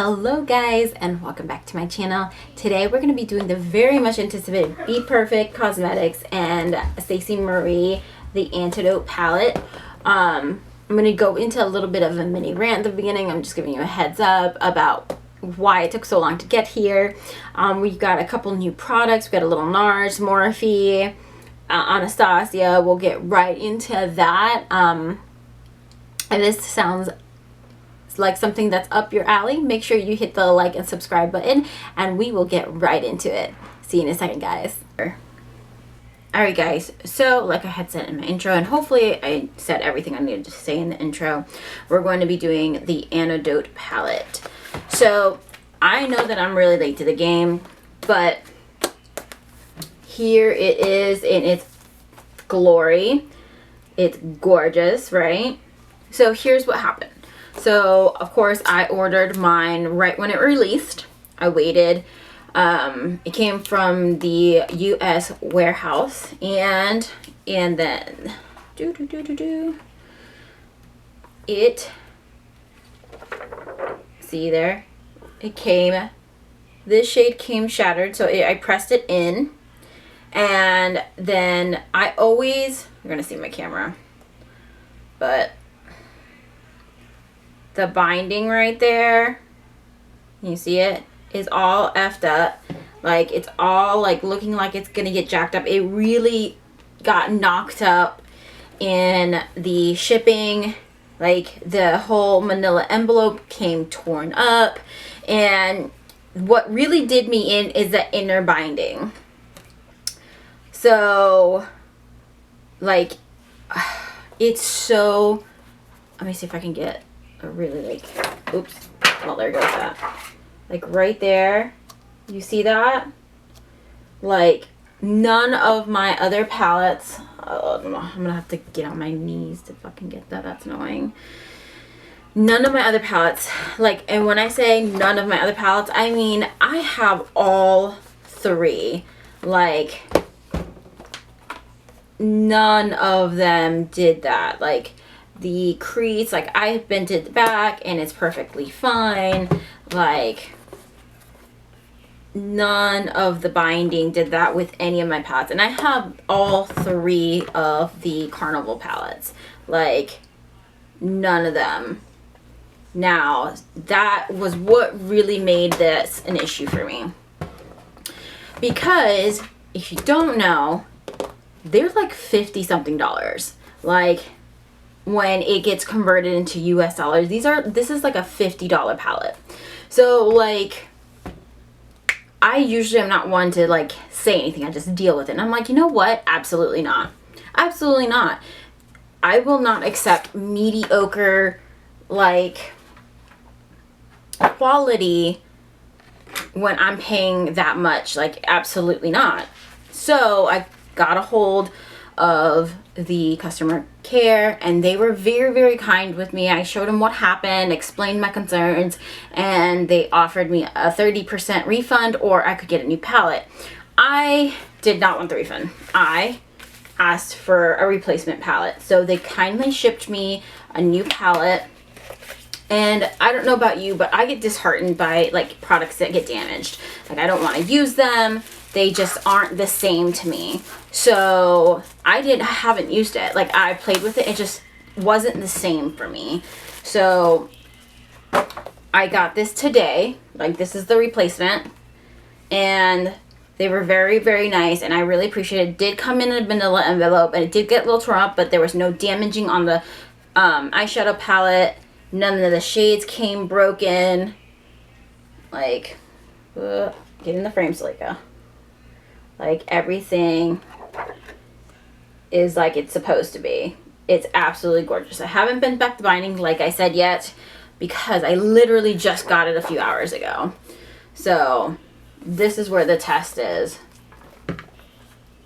Hello guys, and welcome back to my channel. Today we're going to be doing the very much anticipated Be Perfect Cosmetics and StaceyMarie the Antidote palette. I'm going to go into a little bit of a mini rant at the beginning. I'm just giving you a heads up about why it took so long to get here. We've got a couple new products. We've got a little Nars, Morphe, Anastasia. We'll get right into that. And this sounds like something that's up your alley. Make sure you hit the like and subscribe button, and we will get right into it. See you in a second, guys. Alright guys, so like I had said in my intro, and hopefully I said everything I needed to say in the intro, we're going to be doing the Antidote palette. So I know that I'm really late to the game, but here it is in its glory. It's gorgeous, right? So here's what happened. So of course I ordered mine right when it released. I waited. It came from the US warehouse, and then it, see there, it came, this shade came shattered, so I pressed it in, and then I always, you're gonna see my camera, but the binding right there, you see it, is all effed up. Like, it's all like looking like it's gonna get jacked up. It really got knocked up in the shipping. Like, the whole manila envelope came torn up, and what really did me in is the inner binding. So like, it's so, let me see if I can get a really, like, oops, well, there goes that. Like right there, you see that? Like, none of my other palettes, oh, I'm gonna have to get on my knees to fucking get that. That's annoying. None of my other palettes, like, and when I say none of my other palettes, I mean I have all three. Like, none of them did that. Like, the crease, like, I bent it back and it's perfectly fine. Like, none of the binding did that with any of my palettes, and I have all three of the Carnival palettes. Like, none of them. Now, that was what really made this an issue for me, because if you don't know, they're like $50 something. Like, when it gets converted into US dollars, this is like a $50 palette. So like, I usually am not one to like say anything. I just deal with it. And I'm like, you know what? Absolutely not. Absolutely not. I will not accept mediocre, like, quality when I'm paying that much. Like, absolutely not. So I got a hold of the customer care, and they were very, very kind with me. I showed them what happened, explained my concerns, and they offered me a 30% refund, or I could get a new palette. I did not want the refund. I asked for a replacement palette, so they kindly shipped me a new palette. And I don't know about you, but I get disheartened by like products that get damaged. Like, I don't want to use them. They just aren't the same to me. So I haven't used it. Like, I played with it. It just wasn't the same for me. So I got this today. Like, this is the replacement. And they were very, very nice. And I really appreciate it. It did come in a vanilla envelope. And it did get a little torn up. But there was no damaging on the eyeshadow palette. None of the shades came broken. Like, get in the frame, Salika. Like, everything is like it's supposed to be. It's absolutely gorgeous. I haven't been back to binding, like I said, yet, because I literally just got it a few hours ago. So this is where the test is.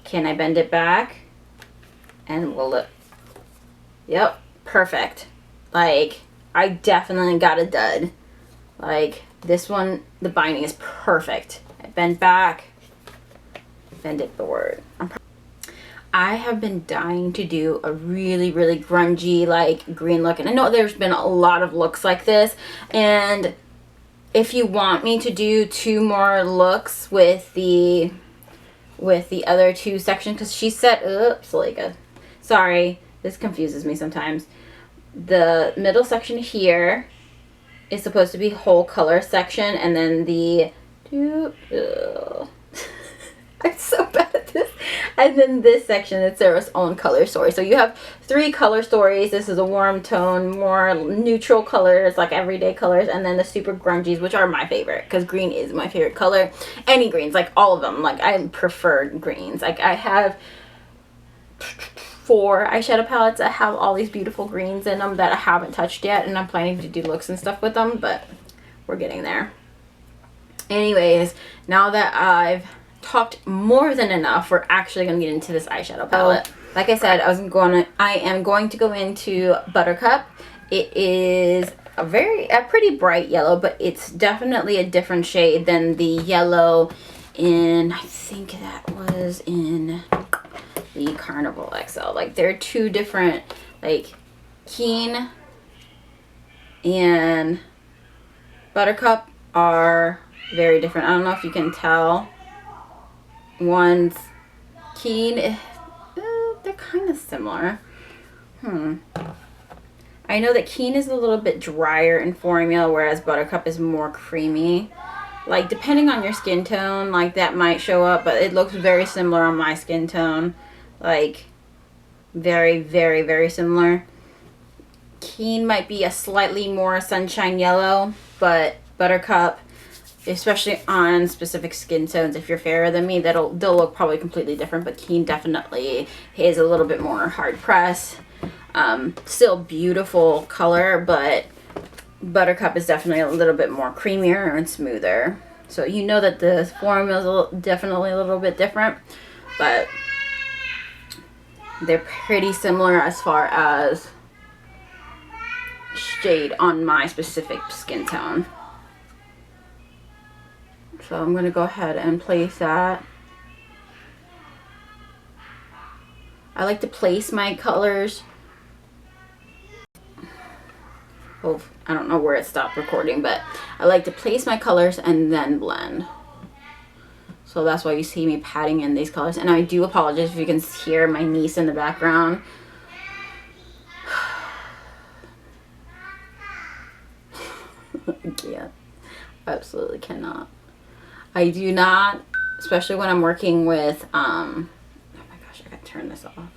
Can I bend it back? And will it? Yep, perfect. Like, I definitely got a dud. Like, this one, the binding is perfect. I bend back, bend it forward. I have been dying to do a really, really grungy, like, green look. And I know there's been a lot of looks like this. And if you want me to do 2 more looks with the other 2 sections, because she said, oops, like sorry, this confuses me sometimes. The middle section here is supposed to be whole color section, and then the I'm so bad at this. And then this section is Sarah's own color story. So you have 3 color stories. This is a warm tone, more neutral colors, like everyday colors, and then the super grungies, which are my favorite because green is my favorite color. Any greens, like all of them. Like I prefer greens. Like I have 4 eyeshadow palettes that have all these beautiful greens in them that I haven't touched yet, and I'm planning to do looks and stuff with them, but we're getting there. Anyways, now that I've talked more than enough, we're actually going to get into this eyeshadow palette. Like I said, I am going to go into Buttercup. It is a pretty bright yellow, but it's definitely a different shade than the yellow in, I think that was in the Carnival XL. Like they're 2 different, like Keen and Buttercup are very different. I don't know if you can tell. One's Keen, they're kind of similar. I know that Keen is a little bit drier in formula, whereas Buttercup is more creamy. Like depending on your skin tone, like that might show up, but it looks very similar on my skin tone. Like very, very, very similar. Keen might be a slightly more sunshine yellow, but Buttercup, especially on specific skin tones, if you're fairer than me, they'll look probably completely different, but Keen definitely is a little bit more hard pressed. Still beautiful color, but Buttercup is definitely a little bit more creamier and smoother. So you know that the formula is definitely a little bit different, but they're pretty similar as far as shade on my specific skin tone. So I'm going to go ahead and place that. I like to place my colors. Oh, I don't know where it stopped recording, but I like to place my colors and then blend. So that's why you see me patting in these colors. And I do apologize if you can hear my niece in the background. I can't. Absolutely cannot. I do not, especially when I'm working with, oh my gosh, I gotta turn this off.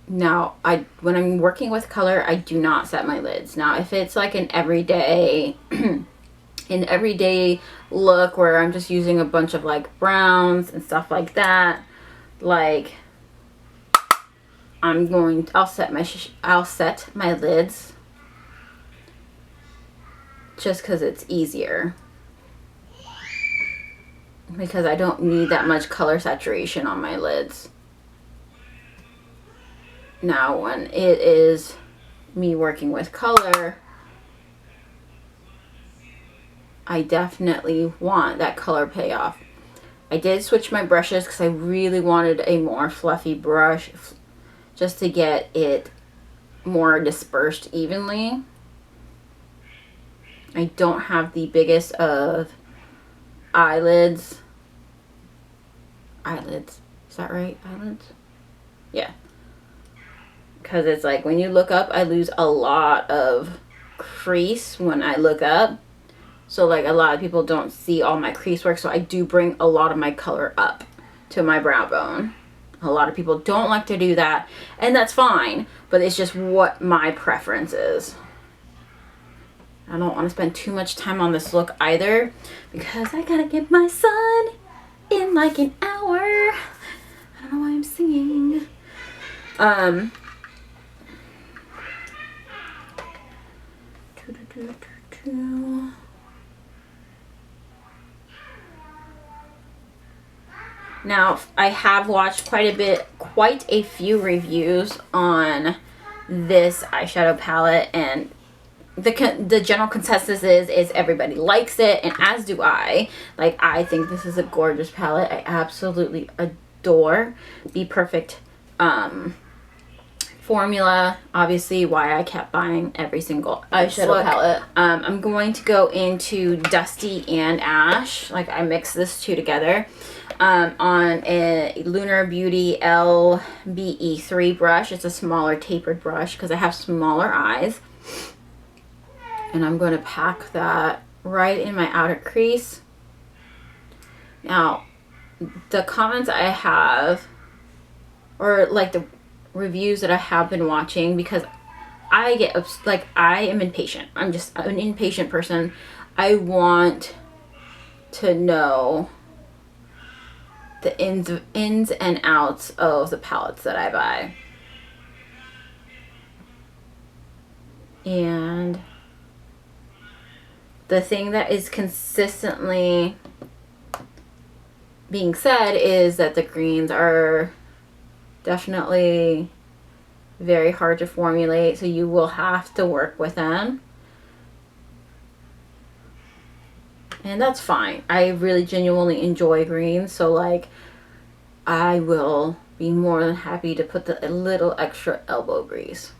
Now, when I'm working with color, I do not set my lids. Now, if it's like an everyday, look where I'm just using a bunch of like browns and stuff like that, like I'll set my lids just because it's easier, because I don't need that much color saturation on my lids. Now, when it is me working with color, I definitely want that color payoff. I did switch my brushes because I really wanted a more fluffy brush, just to get it more dispersed evenly. I don't have the biggest of eyelids. Is that right? Eyelids? Yeah. Because it's like when you look up, I lose a lot of crease when I look up. So like a lot of people don't see all my crease work. So I do bring a lot of my color up to my brow bone. A lot of people don't like to do that, and that's fine, but it's just what my preference is. I don't want to spend too much time on this look either, because I gotta get my son in like an hour. I don't know why I'm singing. Now, I have watched quite a few reviews on this eyeshadow palette, and the general consensus is everybody likes it, and as do I. Like, I think this is a gorgeous palette. I absolutely adore the Perfect formula. Obviously why I kept buying every single eyeshadow palette. I'm going to go into Dusty and Ash. Like, I mix this two together on a Lunar Beauty LBE3 brush. It's a smaller tapered brush because I have smaller eyes. And I'm going to pack that right in my outer crease. Now, the comments I have, or like the reviews that I have been watching, because I get like, I am impatient. I'm just an impatient person. I want to know the ins and outs of the palettes that I buy. And the thing that is consistently being said is that the greens are definitely very hard to formulate, so you will have to work with them. And that's fine. I really genuinely enjoy greens, so like, I will be more than happy to put a little extra elbow grease.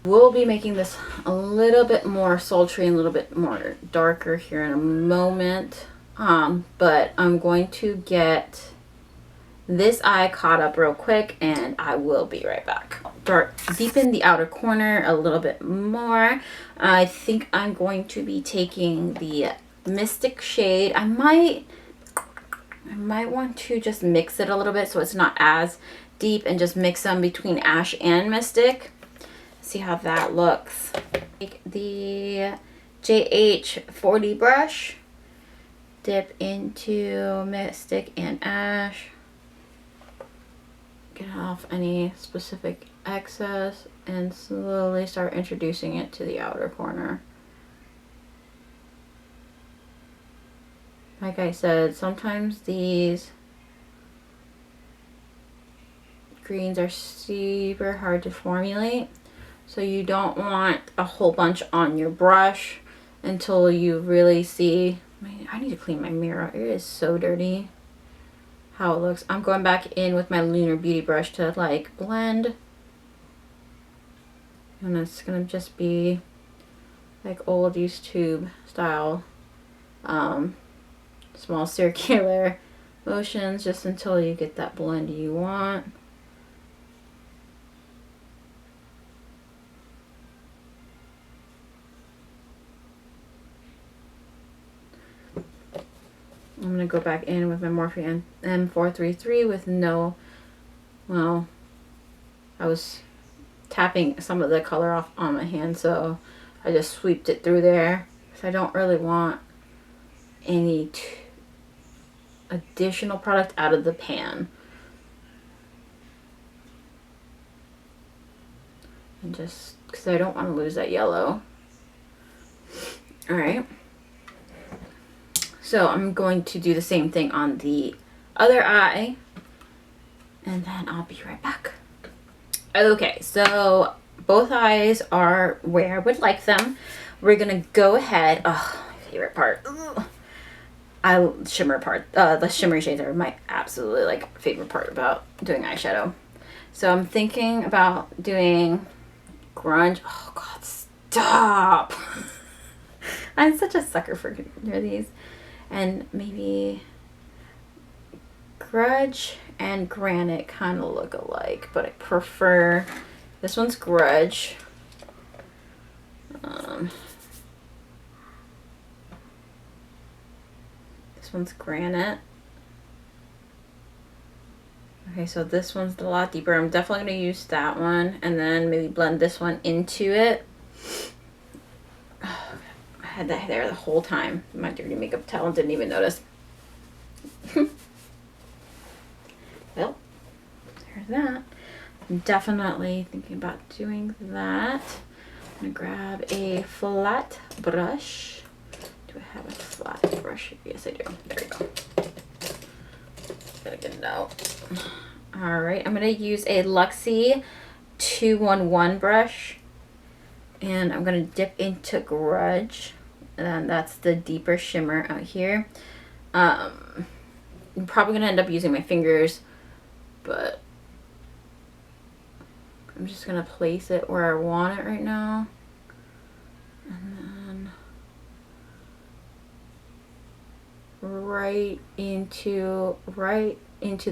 We'll be making this a little bit more sultry and a little bit more darker here in a moment. But I'm going to get this eye caught up real quick and I will be right back. Deepen the outer corner a little bit more. I think I'm going to be taking the Mystic shade. I might want to just mix it a little bit so it's not as deep, and just mix them between Ash and Mystic. See how that looks. Take the JH40 brush, dip into Mystic and Ash, get off any specific excess, and slowly start introducing it to the outer corner. Like I said, sometimes these greens are super hard to formulate, so you don't want a whole bunch on your brush until you really see. I need to clean my mirror. It is so dirty how it looks. I'm going back in with my Lunar Beauty brush to like blend, and it's gonna just be like old used tube style, small circular motions, just until you get that blend you want. I'm going to go back in with my Morphe M433 with no, well, I was tapping some of the color off on my hand, so I just sweeped it through there, because I don't really want any additional product out of the pan. And just because I don't want to lose that yellow. Alright. So I'm going to do the same thing on the other eye, and then I'll be right back. Okay, so both eyes are where I would like them. We're gonna go ahead. Oh, my favorite part. The shimmery shades are my absolutely like favorite part about doing eyeshadow. So I'm thinking about doing grunge. Oh God, stop! I'm such a sucker for these. And maybe Grudge and Granite kind of look alike, but I prefer, this one's Grudge. This one's Granite. Okay, so this one's a lot deeper. I'm definitely going to use that one, and then maybe blend this one into it. I had that there the whole time. My dirty makeup towel, didn't even notice. Well, there's that. I'm definitely thinking about doing that. I'm gonna grab a flat brush. Do I have a flat brush? Yes, I do. There we go. Gotta get it out. All right, I'm gonna use a Luxie 211 brush, and I'm gonna dip into Grudge. And that's the deeper shimmer out here. I'm probably gonna end up using my fingers, but I'm just gonna place it where I want it right now. And then right into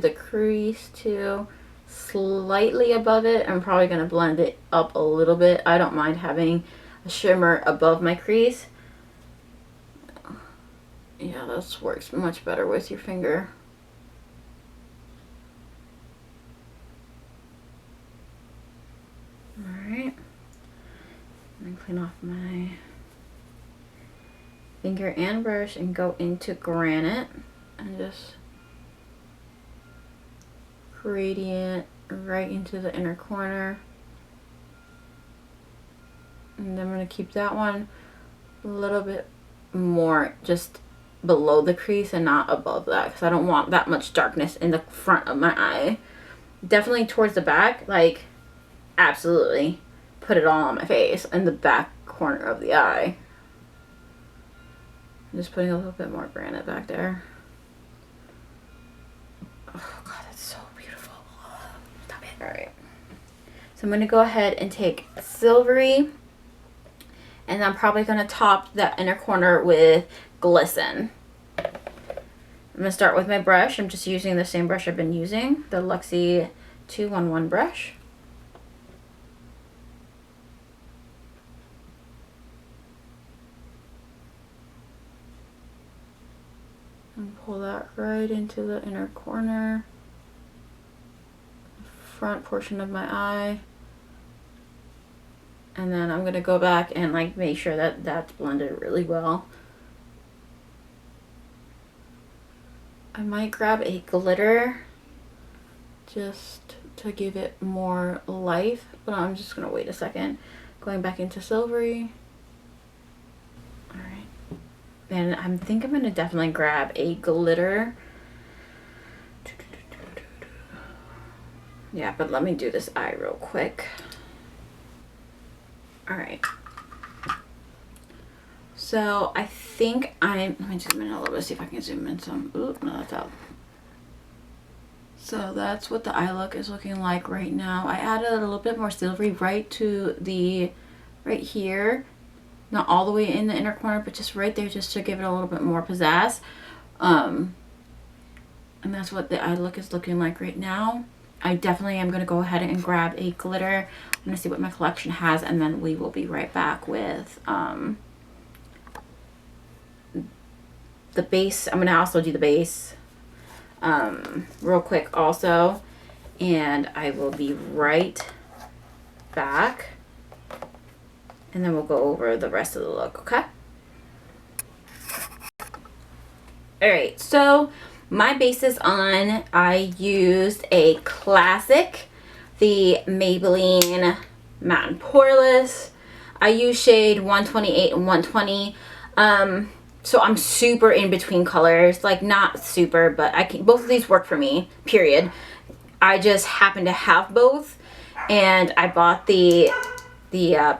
the crease too, slightly above it. I'm probably gonna blend it up a little bit. I don't mind having a shimmer above my crease. Yeah, this works much better with your finger. Alright. And clean off my finger and brush and go into Granite and just gradient right into the inner corner. And then I'm going to keep that one a little bit more just below the crease and not above that, because I don't want that much darkness in the front of my eye. Definitely towards the back, like absolutely put it all on my face in the back corner of the eye. I'm just putting a little bit more Granite back there. Oh god, that's so beautiful. Stop it. Alright. So I'm going to go ahead and take Silvery, and I'm probably going to top that inner corner with Glisten. I'm going to start with my brush. I'm just using the same brush I've been using, the Luxie 211 brush. And pull that right into the inner corner, front portion of my eye. And then I'm going to go back and like make sure that that's blended really well. I might grab a glitter just to give it more life, but I'm just going to wait a second. Going back into Silvery. Alright. And I think I'm going to definitely grab a glitter. Yeah, but let me do this eye real quick. Alright. So I think let me zoom in a little bit, see if I can zoom in some. Oop, no, that's out. So that's what the eye look is looking like right now. I added a little bit more Silvery right here. Not all the way in the inner corner, but just right there, just to give it a little bit more pizzazz. And that's what the eye look is looking like right now. I definitely am going to go ahead and grab a glitter. I'm going to see what my collection has, and then we will be right back with the base. I'm going to also do the base real quick also, and I will be right back, and then we'll go over the rest of the look, okay? Alright, so my base is on. I used a classic, the Maybelline Matte+Poreless. I use shade 128 and 120. So I'm super in between colors, like not super, but both of these work for me, period. I just happen to have both, and I bought the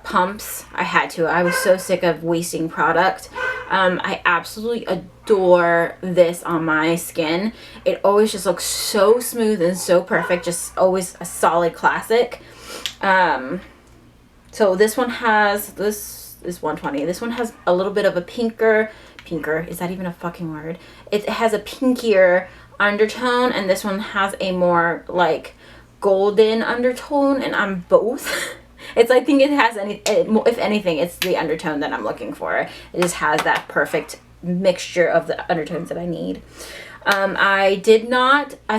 pumps. I had to. I was so sick of wasting product. I absolutely adore this on my skin. It always just looks so smooth and so perfect. Just always a solid classic. So this one has, this is 120. This one has a little bit of a pinker, is that even a fucking word? It has a pinkier undertone, and this one has a more like golden undertone, and I'm both. I think it has if anything, it's the undertone that I'm looking for. It just has that perfect mixture of the undertones that I need. I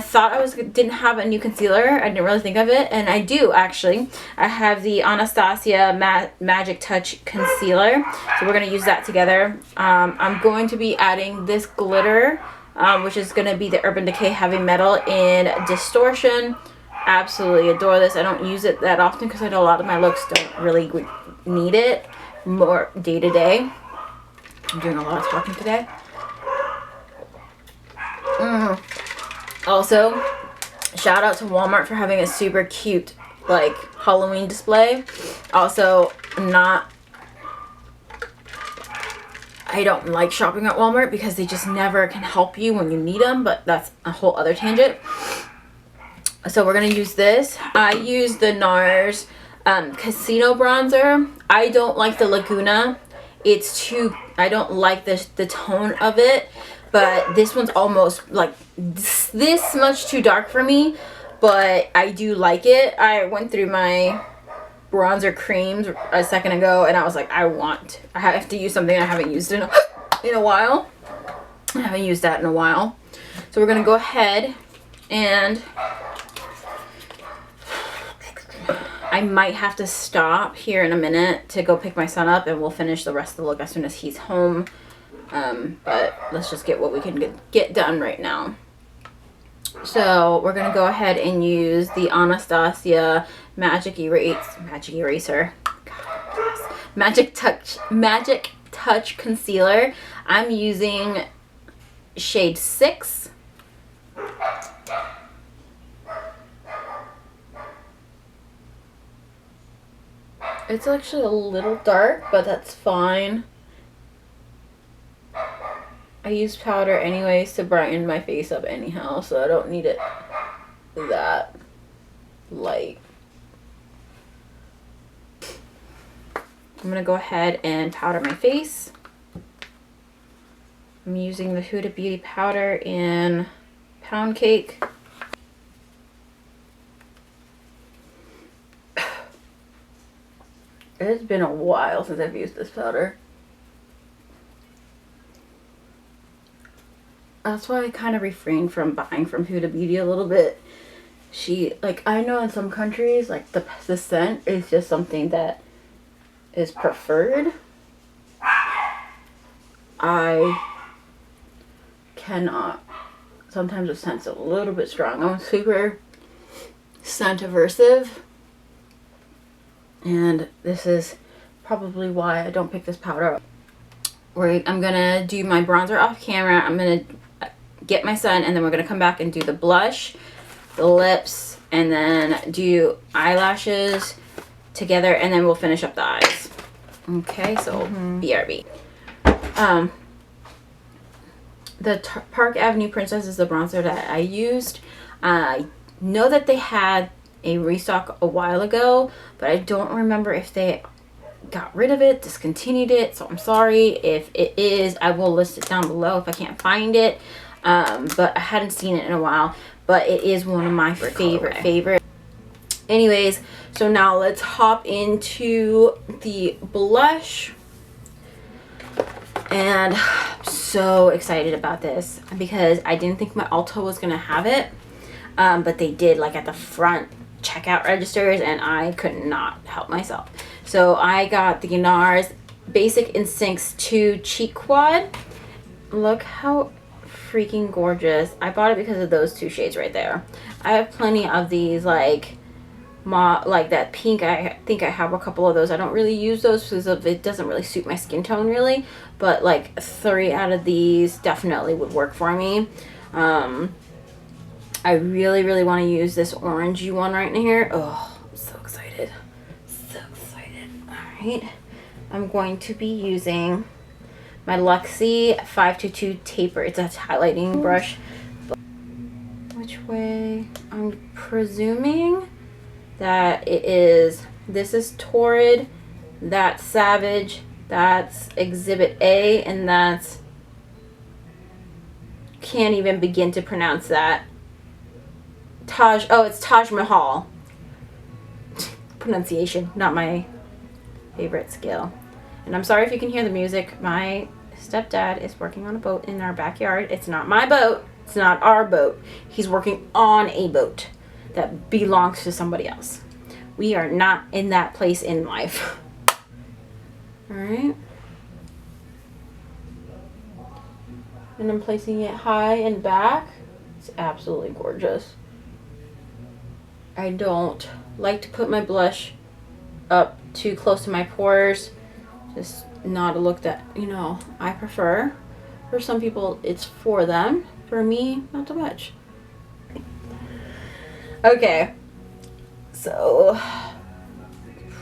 thought I didn't have a new concealer. I didn't really think of it, and I do actually. I have the Anastasia Magic Touch concealer, so we're going to use that together. I'm going to be adding this glitter, which is going to be the Urban Decay Heavy Metal in Distortion. Absolutely adore this. I don't use it that often because I know a lot of my looks don't really need it more day to day. I'm doing a lot of talking today. Also, shout out to Walmart for having a super cute like Halloween display. Also, I don't like shopping at Walmart because they just never can help you when you need them, but that's a whole other tangent. So we're going to use this. I use the Nars Casino Bronzer. I don't like the Laguna. It's too, I don't like the tone of it, but this one's almost like this much too dark for me, but I do like it. I went through my bronzer creams a second ago and I was like, I have to use something I haven't used in a while. I haven't used that in a while. So we're gonna go ahead and I might have to stop here in a minute to go pick my son up, and we'll finish the rest of the look as soon as he's home. But let's just get what we can get done right now. So we're gonna go ahead and use the Anastasia Magic Touch Concealer. I'm using shade 6. It's actually a little dark, but that's fine. I use powder anyways to brighten my face up anyhow, so I don't need it that light. I'm going to go ahead and powder my face. I'm using the Huda Beauty powder in Poundcake. It's been a while since I've used this powder. That's why I kind of refrain from buying from Huda Beauty a little bit. I know in some countries, like the scent is just something that is preferred. I cannot. Sometimes the scent's a little bit strong. I'm super scent aversive. And this is probably why I don't pick this powder up. I'm gonna do my bronzer off camera. I'm gonna get my son, and then we're gonna come back and do the blush, the lips, and then do eyelashes together, and then we'll finish up the eyes. Okay, so BRB. The Park Avenue Princess is the bronzer that I used. I know that they had a restock a while ago, but I don't remember if they got rid of it, discontinued it, so I'm sorry. If it is, I will list it down below if I can't find it. But I hadn't seen it in a while, but it is one of my favorite. Anyways, so now let's hop into the blush. And I'm so excited about this because I didn't think my Ulta was gonna have it, but they did, like at the front checkout registers, and I could not help myself. So I got the Nars Basic Instincts 2 Cheek Quad. Look how freaking gorgeous. I bought it because of those two shades right there. I have plenty of these, like that pink. I think I have a couple of those. I don't really use those because it doesn't really suit my skin tone really, but like 3 out of these definitely would work for me. I really want to use this orangey one right in here. Oh, I'm so excited. So excited. Alright. I'm going to be using my Luxie 522 Taper. It's a highlighting brush. Which way? I'm presuming that it is. This is Torrid. That's Savage. That's Exhibit A. And that's... can't even begin to pronounce that. It's Taj Mahal. Pronunciation, not my favorite skill. And I'm sorry if you can hear the music. My stepdad is working on a boat in our backyard. It's not my boat. It's not our boat. He's working on a boat that belongs to somebody else. We are not in that place in life. Alright. And I'm placing it high and back. It's absolutely gorgeous. I don't like to put my blush up too close to my pores. Just not a look that, you know, I prefer. For some people, it's for them. For me, not too much. Okay. So,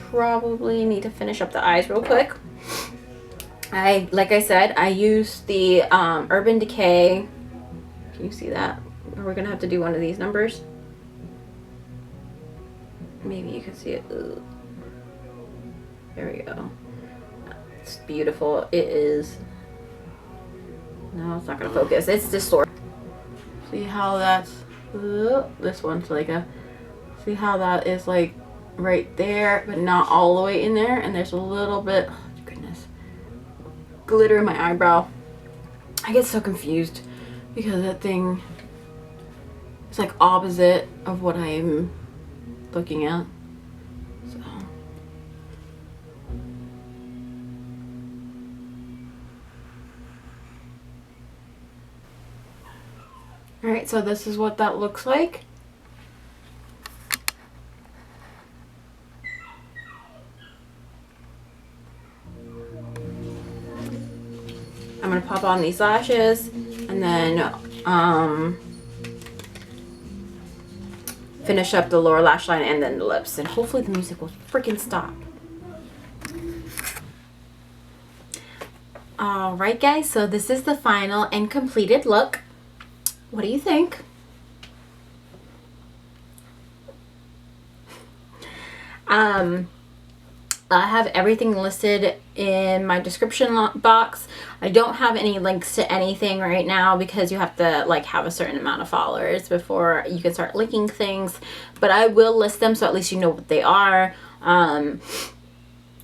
probably need to finish up the eyes real quick. like I said, I use the Urban Decay. Can you see that? We're gonna have to do one of these numbers. Maybe you can see it. Ooh. There we go. It's beautiful. It is. No, it's not gonna focus. It's Distortion. See how that's. This one's like a. See how that is like right there, but not all the way in there. And there's a little bit. Oh, goodness. Glitter in my eyebrow. I get so confused because that thing is like opposite of what I'm looking at. So. Alright, so this is what that looks like. I'm going to pop on these lashes and then finish up the lower lash line and then the lips, and hopefully the music will freaking stop. Alright guys, so this is the final and completed look. What do you think? I have everything listed in my description box. I don't have any links to anything right now because you have to like have a certain amount of followers before you can start linking things, but I will list them so at least you know what they are.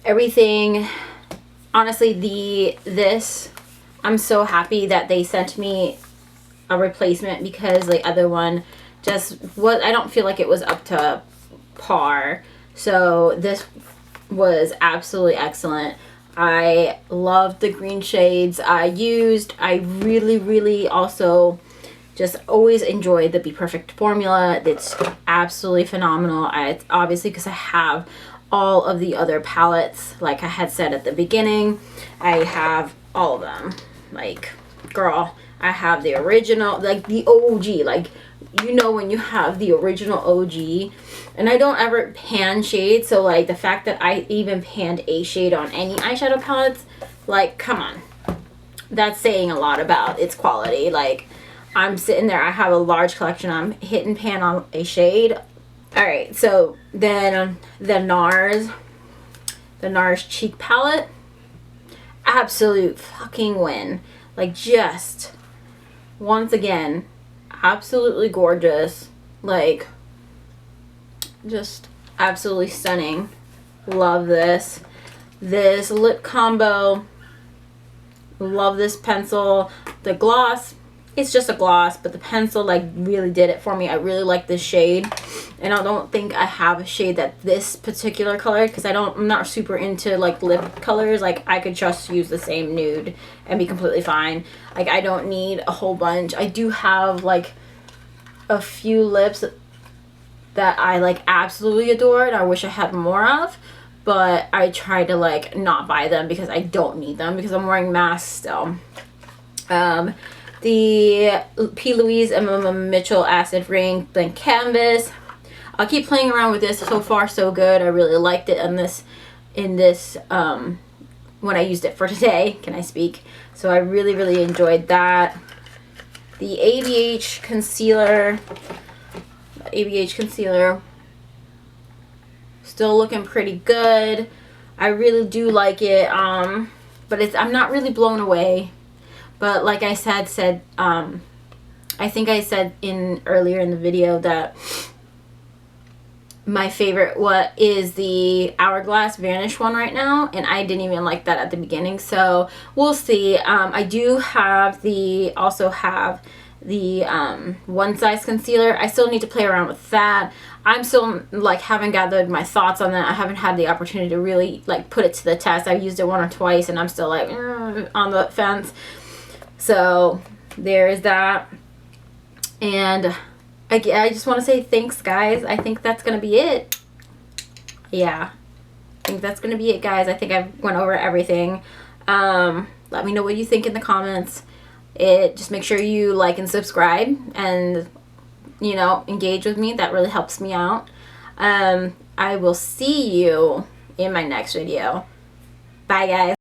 Everything, honestly, this, I'm so happy that they sent me a replacement because the other one just was, I don't feel like it was up to par. So this was absolutely excellent. I loved the green shades I used. I really also just always enjoyed the Be Perfect formula. It's absolutely phenomenal. It's obviously because I have all of the other palettes, like I had said at the beginning. I have all of them. Like, girl, I have the original, like the OG, like, you know, when you have the original OG. And I don't ever pan shades, so like the fact that I even panned a shade on any eyeshadow palettes, like, come on, that's saying a lot about its quality. Like, I'm sitting there, I have a large collection, I'm hit and pan on a shade. All right, so then the Nars cheek palette, absolute fucking win. Like, just once again, absolutely gorgeous. Like, just absolutely stunning. Love this. This lip combo, love this pencil. The gloss, it's just a gloss, but the pencil like really did it for me. I really like this shade, and I don't think I have a shade that this particular color, because I'm not super into like lip colors. Like, I could just use the same nude and be completely fine. Like, I don't need a whole bunch. I do have like a few lips that I like absolutely adore and I wish I had more of, but I try to like not buy them because I don't need them because I'm wearing masks still. The Plouise and Mitchell Acid Ring Blank Canvas. I'll keep playing around with this. So far so good. I really liked it in this when I used it for today. Can I speak? So I really enjoyed that. The ABH concealer. Still looking pretty good. I really do like it, but I'm not really blown away. But like I said, I think I said earlier in the video that my favorite is the Hourglass Vanish one right now, and I didn't even like that at the beginning, so we'll see. I do also have the One Size concealer. I still need to play around with that. I'm still like haven't gathered my thoughts on that. I haven't had the opportunity to really like put it to the test. I've used it one or twice and I'm still like on the fence. So there is that. And I just want to say thanks, guys. I think that's gonna be it. Yeah, I think that's gonna be it, guys. I think I went over everything. Let me know what you think in the comments. Just make sure you like and subscribe and, you know, engage with me. That really helps me out. I will see you in my next video. Bye, guys.